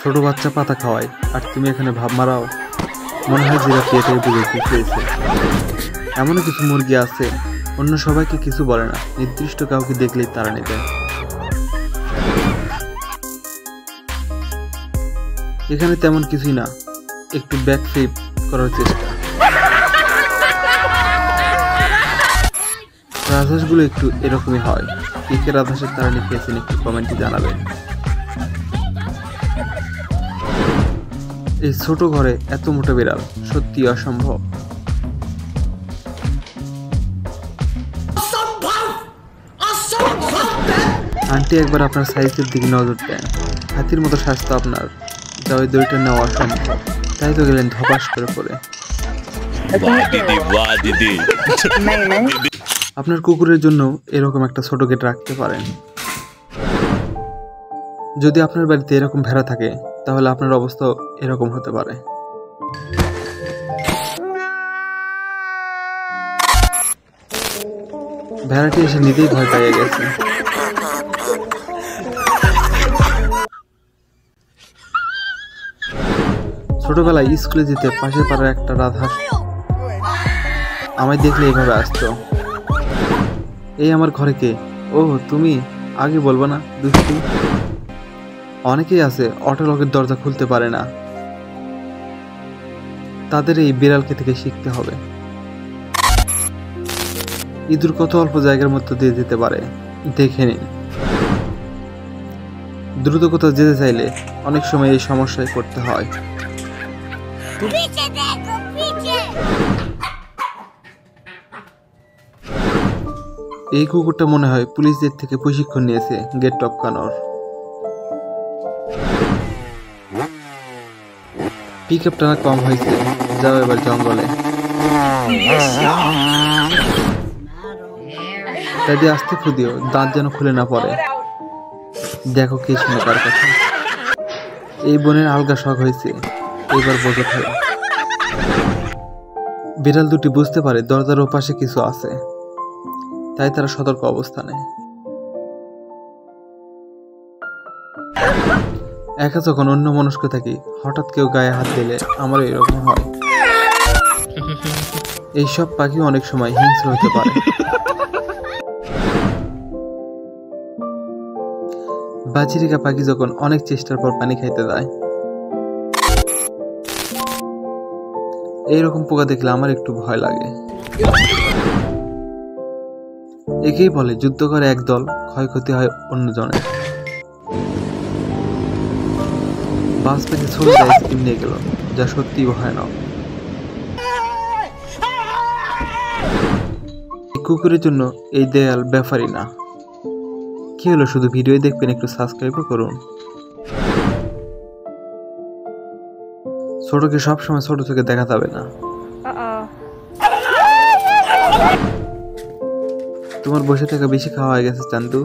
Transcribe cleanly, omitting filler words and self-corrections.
ছোট বাচ্চা পাতা খাওয়ায় আর তুমি এখানে ভাব মারাও। মনে হয় জিরাফ এটাই বুঝে পেয়েছে। এমনও কিছু মুরগি আছে অন্য সবাইকে কিছু বলে না, নির্দিষ্ট কাউকে দেখলেই তাড়া নেবে। এখানে তেমন কিছুই না, একটু ব্যাক ফ্লিপ করার চেষ্টা। রাজহাঁসগুলো একটু এরকমই হয়। কে রাজহাঁসের তাড়ানি খেয়েছেন একটু কমেন্টে জানাবেন। এই ছোট ঘরে এত মোটা বিড়াল সত্যি অসম্ভব। আন্টি একবার আপনার সাইজের দিকে নজর দেন। হাতির মতো স্বাস্থ্য আপনার, যা ওই দড়িটা নেওয়া অসম্ভব। তাই তো গেলেন ধপাস করে পড়ে। আপনার কুকুরের জন্য এরকম একটা ছোট গেট রাখতে পারেন। যদি আপনার বাড়িতে এরকম ভেড়া থাকে তাহলে আপনার অবস্থা এরকম হতে পারে। ভেড়াটি এসে নিজেই ভয় পেয়ে গেছে। ছোটবেলায় স্কুলে যেতে পাশের পাড়ার একটা রাজহাঁস আমায় দেখলে এইভাবে আসতো, এই আমার ঘরে কে? ও তুমি, আগে বলবো না দুষ্টু। অনেকেই আছে অটো লকের দরজা খুলতে পারে না, তাদের এই বিড়ালকে থেকে শিখতে হবে। ইঁদুর কত অল্প জায়গার মধ্যে দিয়ে যেতে পারে দেখে নিন। দ্রুত কোথাও যেতে চাইলে অনেক সময় এই সমস্যায় পড়তে হয়। এই কুকুরটা মনে হয় পুলিশদের থেকে প্রশিক্ষণ নিয়েছে গেট টপকানোর। পিক আপ টানা কম হয়েছে, যাও এবার জঙ্গলে। তাই দিয়ে আস্তে ফুদিও, দাঁত যেন খুলে না পড়ে। দেখো কে শুনে কার কথা। এই বোনের আলগা শখ হয়েছে, এবার বোঝো খেলা। বিড়াল দুটি বুঝতে পারে দরজার ওপাশে কিছু আছে, তাই তারা সতর্ক অবস্থানে। একা যখন অন্য মনস্ক থাকি, হঠাৎ কেউ গায়ে হাত দিলে আমার এরকম হয়। এইসব পাখি অনেক সময় হিংস্র হতে পারে। বাজিরিকা পাখি যখন অনেক চেষ্টার পর পানি খাইতে যায়, এইরকম পোকা দেখলে আমার একটু ভয় লাগে। একেই বলে যুদ্ধ করে একদল, ক্ষয়ক্ষতি হয় অন্যজনের। বাস পেতে ছোট আইসক্রিম নিয়ে গেল, যা সত্যি ভয়ানক। কুকুরের জন্য এই দেয়াল ব্যাপারই না। কি হলো, শুধু ভিডিও দেখবেন, একটু সাবস্ক্রাইবও করুন। ছোটকে সবসময় ছোট থেকে দেখা যাবে না। তোমার বসে থাকা বেশি খাওয়া হয়ে গেছে চান্দু।